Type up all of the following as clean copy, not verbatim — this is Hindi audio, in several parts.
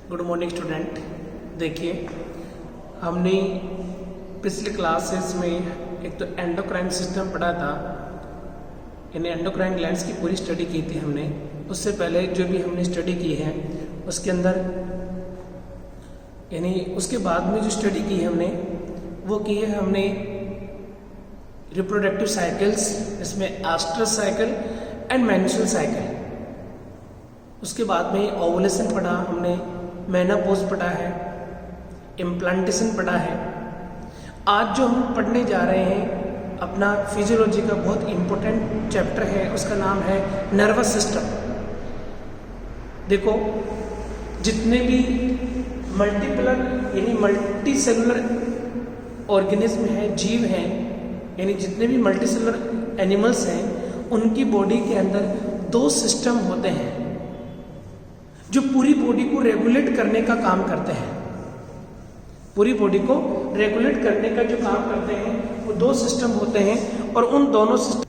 Good morning student. देखिए, हमने पिछले क्लासेस में एक तो एंडोक्राइन सिस्टम पढ़ा था, यानी एंडोक्राइन ग्लैंड्स की पूरी स्टडी की थी हमने। उससे पहले जो भी हमने स्टडी की है उसके अंदर, यानी उसके बाद में जो स्टडी की है हमने वो की है हमने रिप्रोडक्टिव साइकिल्स, इसमें estrous cycle and menstrual cycle. उसके बाद में ओवुलेशन पढ़ा हमने, मेनोपॉज पढ़ा है, इम्प्लांटेशन पढ़ा है। आज जो हम पढ़ने जा रहे हैं अपना फिजियोलॉजी का बहुत इम्पोर्टेंट चैप्टर है, उसका नाम है नर्वस सिस्टम। देखो, जितने भी मल्टीपलर यानी मल्टी सेलुलर ऑर्गेनिज्म हैं, जीव हैं, यानी जितने भी मल्टी सेलुलर एनिमल्स हैं, उनकी बॉडी के अंदर दो सिस्टम होते हैं जो पूरी बॉडी को रेगुलेट करने का काम करते हैं। पूरी बॉडी को रेगुलेट करने का जो काम करते हैं वो दो सिस्टम होते हैं, और उन दोनों सिस्टम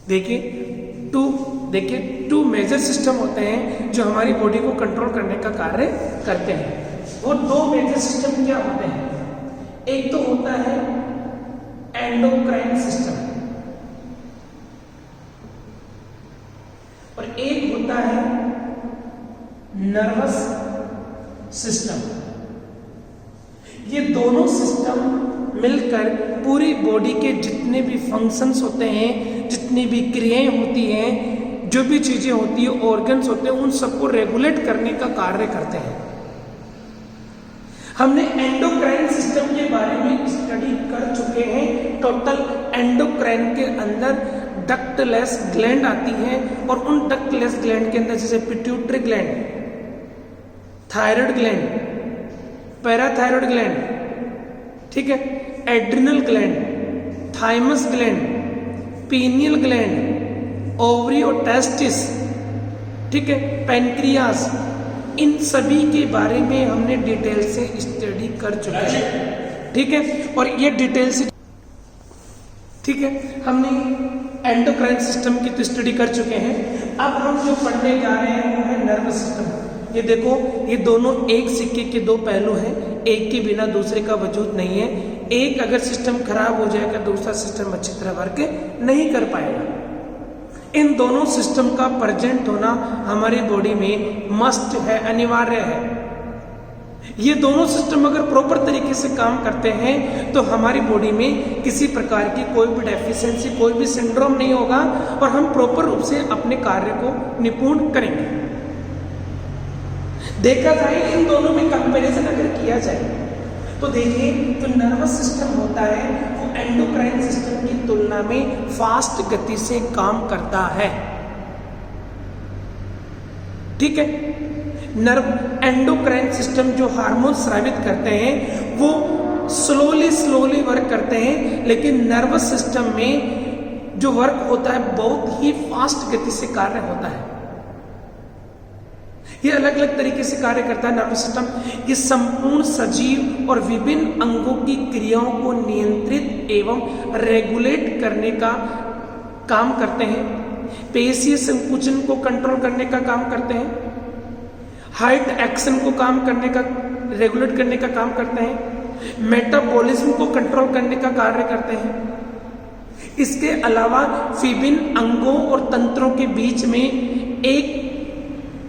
देखिए टू मेजर सिस्टम होते हैं जो हमारी बॉडी को कंट्रोल करने का कार्य करते हैं। वो दो मेजर सिस्टम क्या होते हैं? एक तो होता है एंडोक्राइन सिस्टम और एक होता है नर्वस सिस्टम। ये दोनों सिस्टम मिलकर पूरी बॉडी के जितने भी फंक्शंस होते हैं, जितनी भी क्रियाएं होती हैं, जो भी चीजें होती है, ऑर्गन्स होते हैं, उन सबको रेगुलेट करने का कार्य करते हैं। हमने एंडोक्राइन सिस्टम के बारे में स्टडी कर चुके हैं। टोटल एंडोक्राइन के अंदर डक्टलेस ग्लैंड आती है, और उन डक्टलेस ग्लैंड के अंदर जैसे pituitary gland, thyroid gland, parathyroid gland, ठीक है, adrenal gland, thymus gland, pineal gland, ovary और टेस्टिस, ठीक है, पैनक्रियास, इन सभी के बारे में हमने डिटेल से स्टडी कर चुके हैं, ठीक है। और ये डिटेल से, ठीक है, हमने एंडोक्राइन सिस्टम की तो स्टडी कर चुके हैं। अब हम जो पढ़ने जा रहे हैं वो है नर्वस सिस्टम। ये देखो, ये दोनों एक सिक्के के दो पहलू हैं, एक के बिना दूसरे का वजूद नहीं है। एक अगर सिस्टम खराब हो जाएगा दूसरा सिस्टम अच्छी तरह वर्क नहीं कर पाएगा। इन दोनों सिस्टम का प्रेजेंट होना हमारी बॉडी में मस्ट है, अनिवार्य है। ये दोनों सिस्टम अगर प्रॉपर तरीके से काम करते हैं तो हमारी बॉडी में किसी प्रकार की कोई भी डेफिशिएंसी, कोई भी सिंड्रोम नहीं होगा, और हम प्रॉपर रूप से अपने कार्य को निपुण करेंगे। देखा जाए इन दोनों में कंपैरिजन अगर किया जाए तो देखिए, तो नर्वस सिस्टम होता है वो एंडोक्राइन सिस्टम की तुलना में फास्ट गति से काम करता है, ठीक है। एंडोक्राइन सिस्टम जो हार्मोन स्रावित करते हैं वो स्लोली वर्क करते हैं, लेकिन नर्वस सिस्टम में जो वर्क होता है बहुत ही फास्ट गति से कार्य होता है। ये अलग अलग तरीके से कार्य करता है नर्वस सिस्टम। ये संपूर्ण सजीव और विभिन्न अंगों की क्रियाओं को नियंत्रित एवं रेगुलेट करने का काम करते हैं। पेशीय संकुचन को कंट्रोल करने का काम करते हैं। हार्ट एक्शन को काम करने का, रेगुलेट करने का काम करते हैं। मेटाबॉलिज्म को कंट्रोल करने का कार्य करते हैं। इसके अलावा विभिन्न अंगों और तंत्रों के बीच में एक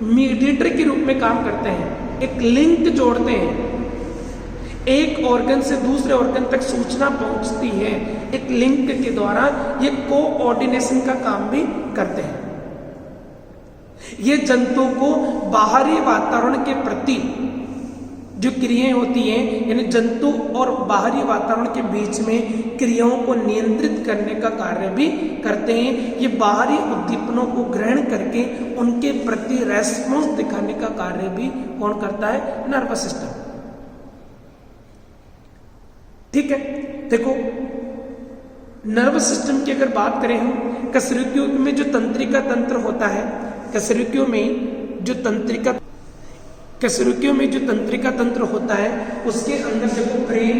मीडिएटर के रूप में काम करते हैं, एक लिंक जोड़ते हैं। एक ऑर्गन से दूसरे ऑर्गन तक सूचना पहुंचती है, एक लिंक के द्वारा ये कोऑर्डिनेशन का काम भी करते हैं। ये जंतु को बाहरी वातावरण के प्रति जो क्रियाएं होती हैं, यानी जंतु और बाहरी वातावरण के बीच में क्रियाओं को नियंत्रित करने का कार्य भी करते हैं। ये बाहरी उद्दीपनों को ग्रहण करके उनके प्रति रेस्पॉन्स दिखाने का कार्य भी कौन करता है? नर्वस सिस्टम, ठीक है। देखो, नर्वस सिस्टम की अगर बात करें हम, कशेरुकियों में जो तंत्रिका तंत्र होता है, कशेरुकियों में जो तंत्रिका तंत्र होता है उसके अंदर देखो ब्रेन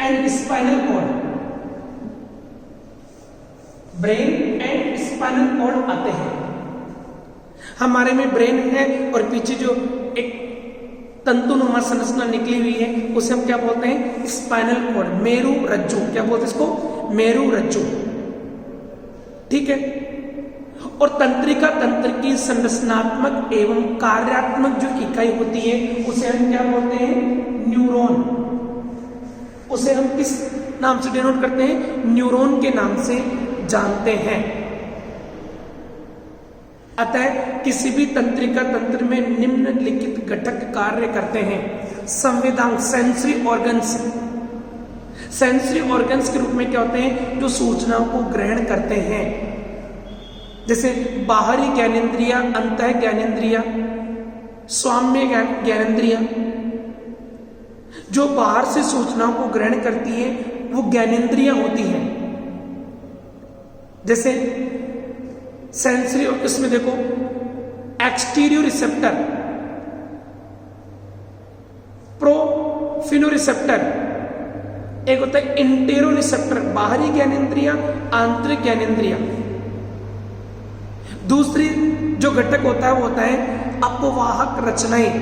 एंड स्पाइनल कॉर्ड आते हैं। हमारे में ब्रेन है और पीछे जो एक तंतुनुमा संरचना निकली हुई है उसे हम क्या बोलते हैं? स्पाइनल कॉर्ड, मेरु रज्जु। क्या बोलते हैं इसको? मेरु रज्जु। ठीक है। और तंत्रिका तंत्र की संरचनात्मक एवं कार्यात्मक जो इकाई होती है उसे हम क्या बोलते हैं? न्यूरॉन। उसे हम किस नाम से डिनोट करते हैं? न्यूरॉन के नाम से जानते हैं। अतः किसी भी तंत्रिका तंत्र में निम्नलिखित घटक कार्य करते हैं। संवेदनांग, सेंसरी ऑर्गन्स। सेंसरी ऑर्गन्स के रूप में क्या होते हैं? जो सूचनाओं को ग्रहण करते हैं, जैसे बाहरी ज्ञानेंद्रिया, अंतः ज्ञानेंद्रिया, स्वाम्य ज्ञानेंद्रिया। जो बाहर से सूचनाओं को ग्रहण करती है वो ज्ञानेंद्रियां होती हैं। जैसे सेंसरी, इसमें देखो एक्सटीरियर रिसेप्टर, प्रोफिनो रिसेप्टर, एक होता है इंटेरो रिसेप्टर, बाहरी ज्ञानेंद्रिया, आंतरिक ज्ञानेंद्रिया। दूसरी जो घटक होता है वो होता है अपवाहक रचनाएं,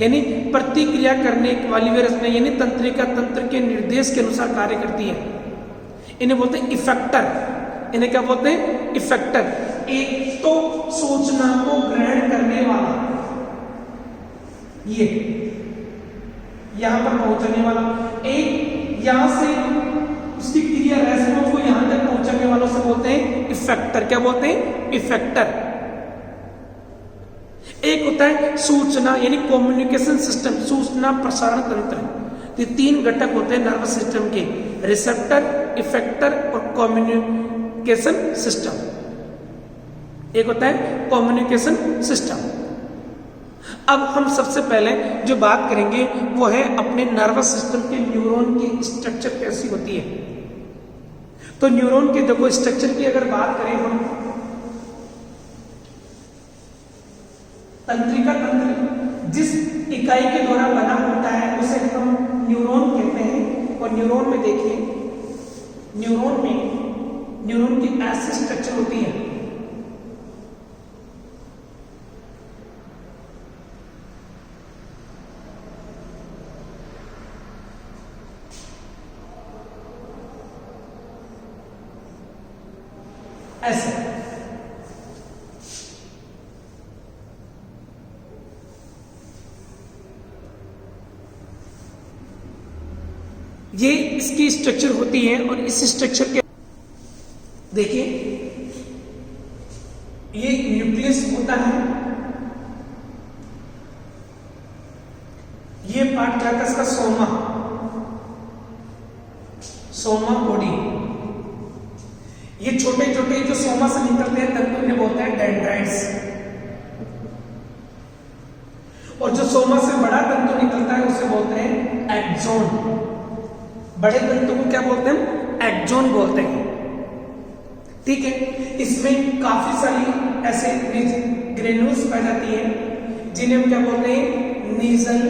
यानी प्रतिक्रिया करने वाली वे रचनाएं, यानी तंत्रिका तंत्र के निर्देश के अनुसार कार्य करती है। इन्हें बोलते हैं इफेक्टर। इन्हें क्या बोलते हैं? इफेक्टर। एक तो सूचना को ग्रहण करने वाला, ये यहां पर पहुंचने वाला, एक यहां से उसकी क्रिया रेस्पॉन्स को यहां तक पहुंचाने वालों से बोलते हैं इफेक्टर। क्या बोलते हैं? इफेक्टर। एक होता है सूचना यानी कम्युनिकेशन सिस्टम, सूचना प्रसारण तंत्र। ये तीन घटक होते हैं नर्वस सिस्टम के, रिसेप्टर, इफेक्टर और कम्युनिकेशन सिस्टम। एक होता है कम्युनिकेशन सिस्टम। अब हम सबसे पहले जो बात करेंगे वो है अपने नर्वस सिस्टम के न्यूरॉन की स्ट्रक्चर कैसी होती है। तो न्यूरॉन के देखो स्ट्रक्चर की अगर बात करें हम, तंत्रिका तंत्र जिस इकाई के द्वारा बना होता है उसे हम न्यूरॉन कहते हैं। और न्यूरॉन में देखिए, न्यूरॉन की ऐसी स्ट्रक्चर होती है, ऐसे। ये इसकी स्ट्रक्चर होती है और इस स्ट्रक्चर के देखिए ये न्यूक्लियस होता है, ये पार्ट क्या था इसका? सोमा बॉडी। ये छोटे छोटे जो सोमा से निकलते हैं तंतु इन्हें बोलते हैं डेंड्राइट्स। और जो सोमा से बड़ा तंतु निकलता है उसे बोलते हैं एक्सोन। बड़े तंतु को क्या बोलते हैं? एक्सोन बोलते हैं। ठीक है। इसमें काफी सारी ऐसे ग्रेन्यूल्स पाई जाती है जिन्हें हम क्या बोलते हैं? Nasal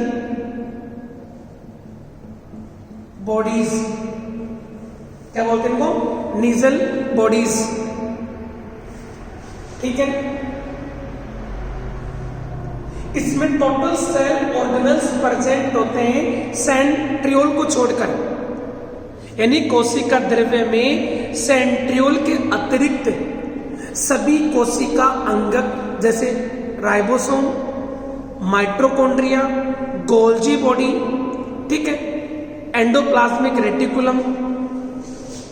bodies. क्या बोलते हैं इनको? Nasal bodies. ठीक है। इसमें टोटल सेल ऑर्गेनल्स प्रेजेंट होते हैं सेंट्रियोल को छोड़कर, यानी कोशिका द्रव्य में सेंट्रियोल के अतिरिक्त सभी कोशिका अंगक जैसे राइबोसोम, माइटोकॉन्ड्रिया, गोल्जी बॉडी, ठीक है, एंडोप्लाज्मिक रेटिकुलम,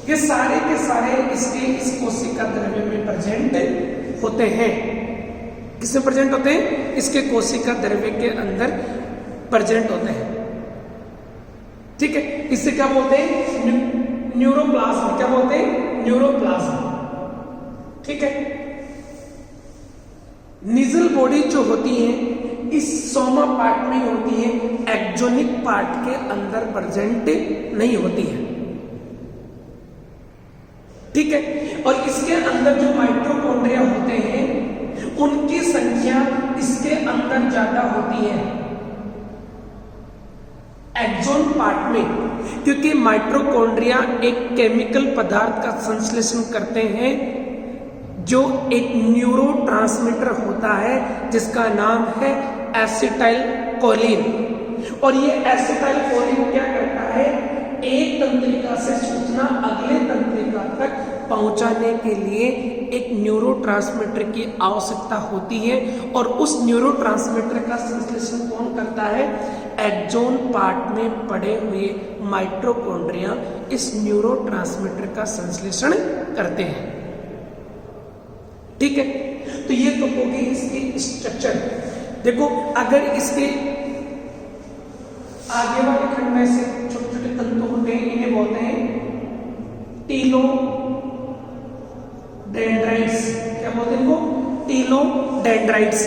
ये सारे के सारे इसके इस कोशिका द्रव्य में प्रेजेंट होते हैं। किसमें प्रेजेंट होते हैं? इसके कोशिका द्रव्य के अंदर प्रेजेंट होते हैं। ठीक है। इसे क्या बोलते हैं? न्यूरोप्लाज्म। क्या बोलते हैं? न्यूरोप्लाज्म। ठीक है। नीजल बॉडी जो होती है इस सोमा पार्ट में होती है, एक्सोनिक पार्ट के अंदर प्रेजेंट नहीं होती है। ठीक है। और इसके अंदर जो माइटोकॉन्ड्रिया होते हैं उनकी संख्या इसके अंदर ज्यादा होती है एक्सोन पार्ट में, क्योंकि माइटोकॉन्ड्रिया एक केमिकल पदार्थ का संश्लेषण करते हैं जो एक न्यूरोट्रांसमीटर होता है जिसका नाम है एसिटाइलकोलिन। और ये एसिटाइलकोलिन क्या करता है, एक तंत्रिका से सूचना अगले तंत्रिका तक पहुंचाने के लिए एक न्यूरोट्रांसमीटर की आवश्यकता होती है। और उस न्यूरोट्रांसमीटर का संश्लेषण कौन करता है, एक्सोन पार्ट में पड़े हुए माइटोकॉन्ड्रिया इस न्यूरोट्रांसमीटर का संश्लेषण करते हैं। ठीक है, तो ये तो होगी इसकी स्ट्रक्चर। देखो अगर इसके आगे वाले खंड में से छोटे छोटे तंतु होते हैं, इन्हें बोलते हैं टीलोडेंड्राइट्स। क्या बोलते हैं इनको, टीलोडेंड्राइट्स।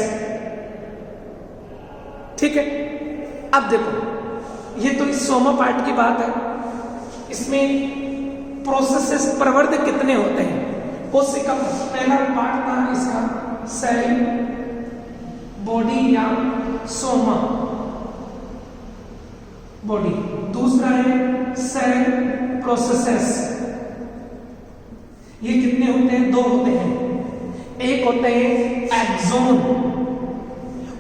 ठीक है, अब देखो ये तो इस सोमा पार्ट की बात है। इसमें प्रोसेसेस प्रवर्ध कितने होते हैं, कोशिका पहला पार्ट था इसका सेल बॉडी या सोमा बॉडी, दूसरा है सेल प्रोसेसेस। ये कितने होते हैं, दो होते हैं, एक होते हैं एक्सोन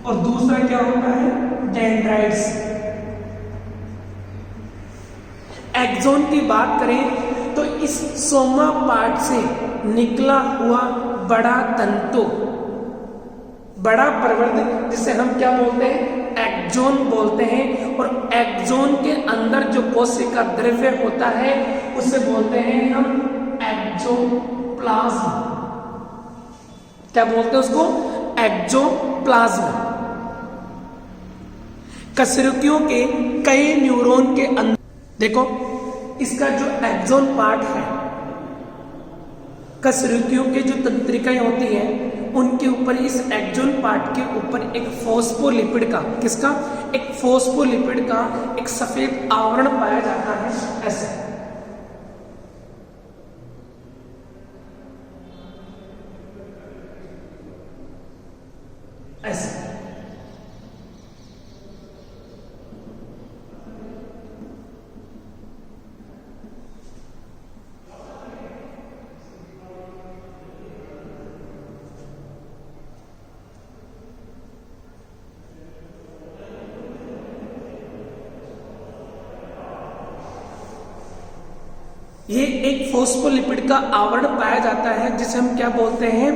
और दूसरा क्या होता है, डेंड्राइट्स। एक्सोन की बात करें तो इस सोमा पार्ट से निकला हुआ बड़ा तंतु, बड़ा प्रवर्ध, जिसे हम क्या बोलते हैं, एक्सोन बोलते हैं। और एक्सोन के अंदर जो कोशिका द्रव्य होता है उसे बोलते हैं हम एक्सोप्लाज्म। क्या बोलते हैं उसको, एक्सोप्लाज्म। कशेरुकियों के कई न्यूरॉन के अंदर देखो इसका जो एक्सोन पार्ट है, कशेरुकियों के जो तंत्रिकाएं होती हैं उनके ऊपर, इस एक्सोन पार्ट के ऊपर एक फॉस्फोलिपिड का, किसका, एक फॉस्फोलिपिड का एक सफेद आवरण पाया जाता है। ऐसे ऐसे ये एक फॉस्फोलिपिड का आवरण पाया जाता है जिसे हम क्या बोलते हैं,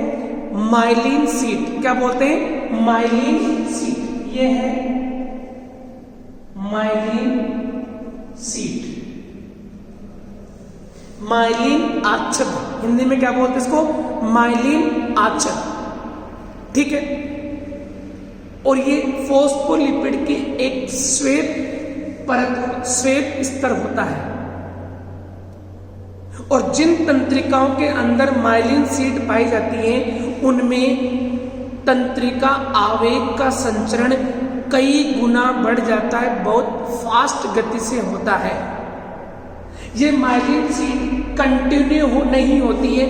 माइलिन शीट। क्या बोलते हैं, माइलिन शीट। ये है माइलिन शीट, माइलिन आच्छद, हिंदी में क्या बोलते हैं इसको, माइलिन आच्छद। ठीक है, और ये फॉस्फोलिपिड की एक श्वेत परत, श्वेत स्तर होता है। और जिन तंत्रिकाओं के अंदर माइलिन शीट पाई जाती है उनमें तंत्रिका आवेग का संचरण कई गुना बढ़ जाता है, बहुत फास्ट गति से होता है। ये माइलिन शीट कंटिन्यू नहीं होती है,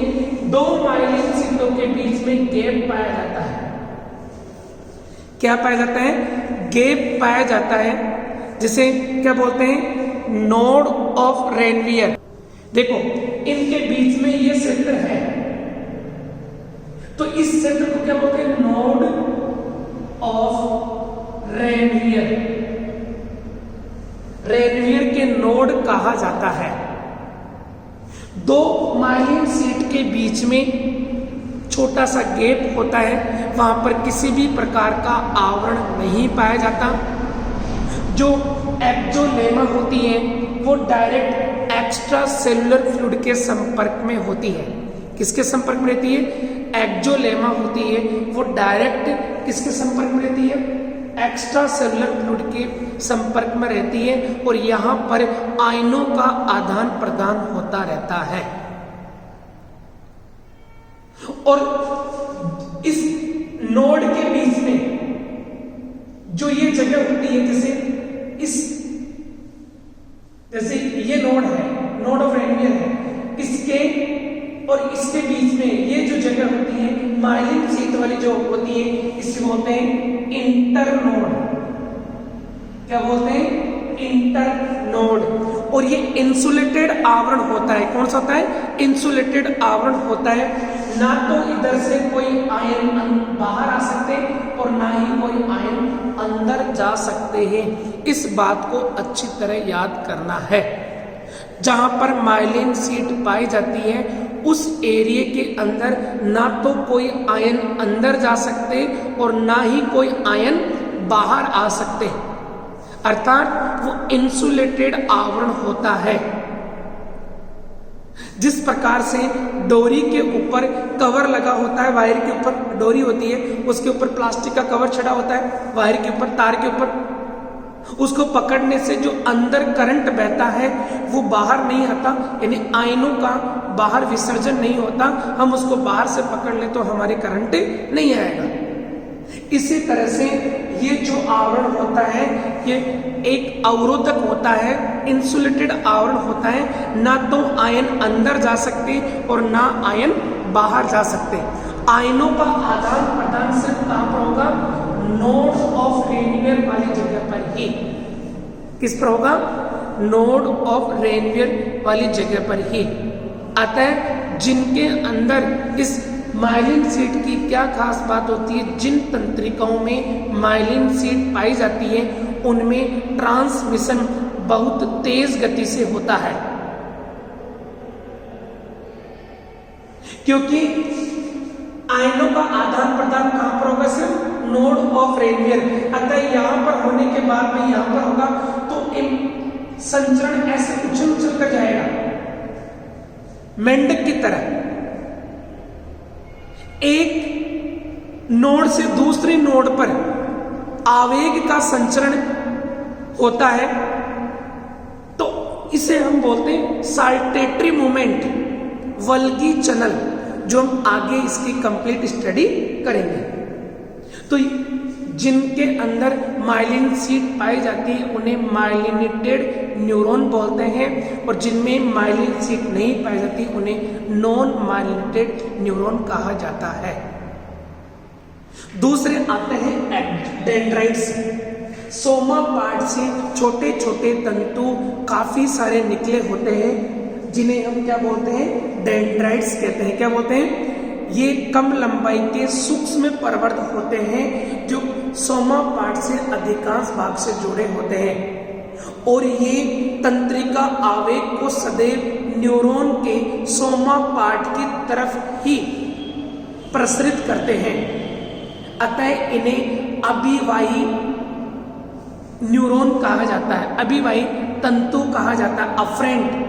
दो माइलिन शीटों के बीच में गैप पाया जाता है। क्या पाया जाता है, गैप पाया जाता है, जिसे क्या बोलते हैं, नोड ऑफ रेनवियर। देखो इनके बीच में ये क्षेत्र है, तो इस क्षेत्र को क्या बोलते हैं, नोड ऑफ रेनवियर। रेनवियर के नोड कहा जाता है। दो माइलिन शीट के बीच में छोटा सा गैप होता है, वहां पर किसी भी प्रकार का आवरण नहीं पाया जाता। जो एक्सोलेमा होती है वो डायरेक्ट एक्स्ट्रा सेलुलर फ्लूइड के संपर्क में होती है। किसके संपर्क में रहती है, एक्सोलेमा होती है वो डायरेक्ट किसके संपर्क में रहती है, एक्स्ट्रा सेलुलर फ्लूइड के संपर्क में रहती है। और यहां पर आयनों का आदान प्रदान होता रहता है। और इस नोड के बीच में जो ये जगह होती है, जैसे ये नोड है, नोड ऑफ रेनवियर है, इसके और इसके बीच में ये जो जगह होती है माइलिन शीट वाली जो होती है, इसे बोलते हैं इंटरनोड। क्या बोलते हैं, इंटरनोड। और ये इंसुलेटेड आवरण होता है। कौन सा होता है, इंसुलेटेड आवरण होता है। ना तो इधर से कोई आयन बाहर आ सकते और ना ही कोई आयन अंदर जा सकते हैं। इस बात को अच्छी तरह याद करना है। जहां पर माइलिन शीट पाई जाती है उस एरिया के अंदर ना तो कोई आयन अंदर जा सकते और ना ही कोई आयन बाहर आ सकते, अर्थात वो इंसुलेटेड आवरण होता है। जिस प्रकार से डोरी के ऊपर कवर लगा होता है, वायर के ऊपर डोरी होती है, उसके ऊपर प्लास्टिक का कवर चढ़ा होता है, वायर के ऊपर, तार के ऊपर, उसको पकड़ने से जो अंदर करंट बहता है वो बाहर नहीं आता, यानी आयनों का बाहर विसर्जन नहीं होता। हम उसको बाहर से पकड़ ले तो हमारे करंट नहीं आएगा। इसी तरह से ये जो आवरण होता है ये एक अवरोधक होता है, इंसुलेटेड आवरण होता है। ना तो आयन अंदर जा सकते और ना आयन बाहर जा सकते। आयनों का आदान प्रदान सिर्फ कहां पर होगा? नोड ऑफ रेनवियर वाली जगह पर ही। किस पर होगा? नोड ऑफ रेनवियर वाली जगह पर ही। अतः जिनके अंदर इस माइलिन शीट की क्या खास बात होती है, जिन तंत्रिकाओं में माइलिन शीट पाई जाती है उनमें ट्रांसमिशन बहुत तेज गति से होता है, क्योंकि आयनों का आदान प्रदान कहां पर होगा? सिर्फ नोड ऑफ रेनवियर। अतः यहां पर होने के बाद में यहां पर होगा तो संचरण ऐसे उछल उछल कर जाएगा मेंढक की तरह। एक नोड से दूसरे नोड पर आवेग का संचरण होता है तो इसे हम बोलते हैं साल्टेटरी मूवमेंट, वल्गी चैनल, जो हम आगे इसकी कंप्लीट स्टडी करेंगे। तो जिनके अंदर माइलिन शीट पाई जाती है उन्हें माइलिनेटेड न्यूरॉन बोलते हैं, और जिनमें माइलिन शीट नहीं पाई जाती उन्हें नॉन माइलिनेटेड न्यूरॉन कहा जाता है। दूसरे आते हैं डेंड्राइट्स। सोमा पार्ट से छोटे छोटे तंतु काफी सारे निकले होते हैं, जिन्हें हम क्या बोलते हैं? डेंड्राइट्स कहते हैं। क्या बोलते हैं? ये कम लंबाई के सूक्ष्म परवर्त होते हैं जो सोमा पार्ट से अधिकांश भाग से जुड़े होते हैं, और ये तंत्रिका आवेग को सदैव न्यूरॉन के सोमा पार्ट की तरफ ही प्रसरित करते हैं। अतः इन्हें अभिवाही न्यूरॉन कहा जाता है, अभिवाही तंतु कहा जाता है, अफरेंट।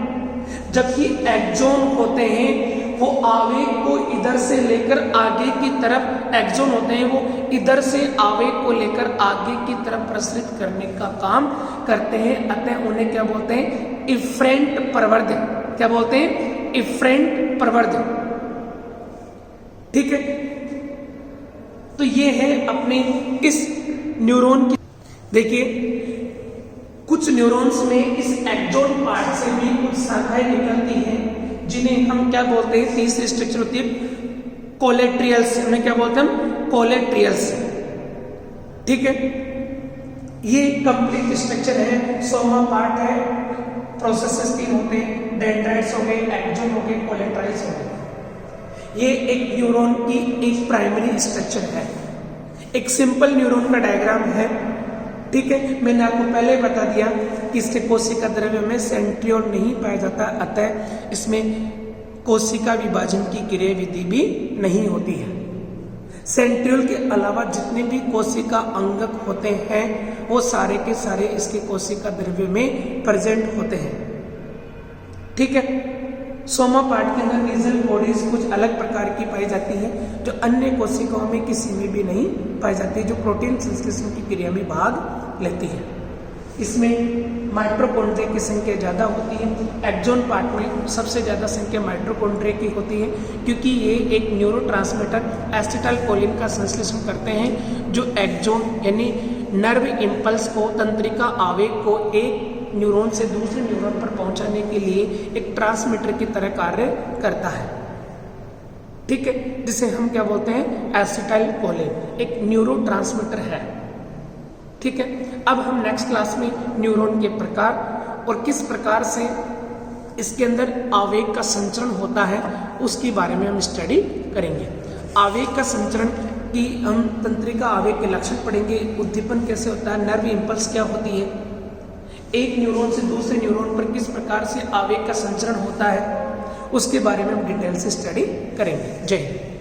जबकि एक्सोन होते हैं वो आवेग को इधर से लेकर आगे की तरफ, एक्सोन होते हैं वो इधर से आवेग को लेकर आगे की तरफ प्रसरित करने का काम करते हैं। अतः उन्हें क्या बोलते हैं? इफरेंट प्रवर्ध। क्या बोलते हैं? इफरेंट प्रवर्ध। ठीक है, तो ये है अपने इस न्यूरॉन की। देखिए कुछ न्यूरॉन्स में इस एक्सोन पार्ट से भी कुछ शाखाएं निकलती हैं जिन्हें हम क्या बोलते हैं? तीसरी स्ट्रक्चर होती है कोलेट्रियल्स। उन्हें क्या बोलते हैं हम? कोलेट्रियल्स। ठीक है, ये कंप्लीट स्ट्रक्चर है। सोमा पार्ट है, प्रोसेसेस तीन होते हैं, डेंड्राइट्स हो गए, एक्सोन हो गए, कोलेट्रियल्स हो गए। ये एक न्यूरॉन की एक प्राइमरी स्ट्रक्चर है। एक सिंपल न्यूरॉन का डायग्राम है। ठीक है, मैंने आपको पहले बता दिया कि इसके कोशिका द्रव्य में सेंट्रियोल नहीं पाया जाता, अतः इसमें कोशिका विभाजन की क्रिया विधि भी नहीं होती है। सेंट्रियोल के अलावा जितने भी कोशिका अंगक होते हैं वो सारे के सारे इसके कोशिका द्रव्य में प्रेजेंट होते हैं। ठीक है, सोमा पार्ट के अंदर नीजल बॉडीज कुछ अलग प्रकार की पाई जाती है जो अन्य कोशिकाओं में किसी में भी नहीं पाई जाती, जो प्रोटीन संश्लेषण की क्रिया में भाग लेती है। इसमें माइटोकॉन्ड्रिया की संख्या ज़्यादा होती है। एक्सोन पार्ट में सबसे ज़्यादा संख्या माइटोकॉन्ड्रिया की होती है, क्योंकि ये एक न्यूरोट्रांसमीटर एसिटाइलकोलिन का संश्लेषण करते हैं जो एक्सोन यानी नर्व इम्पल्स को, तंत्रिका आवेग को एक न्यूरॉन से दूसरे न्यूरॉन पर पहुंचाने के लिए एक ट्रांसमीटर की तरह कार्य करता है। ठीक है, जिसे हम क्या बोलते हैं? एसिटाइलकोलिन, एक न्यूरोट्रांसमीटर है। ठीक है, अब हम नेक्स्ट क्लास में न्यूरॉन के प्रकार और किस प्रकार से इसके अंदर आवेग का संचरण होता है उसके बारे में हम स्टडी करेंगे। आवेग का संचरण की हम तंत्रिका आवेग के लक्षण पढ़ेंगे, उद्दीपन कैसे होता है, नर्व इंपल्स क्या होती है, एक न्यूरॉन से दूसरे न्यूरॉन पर किस प्रकार से आवेग का संचरण होता है, उसके बारे में हम डिटेल से स्टडी करेंगे। जय हिंद।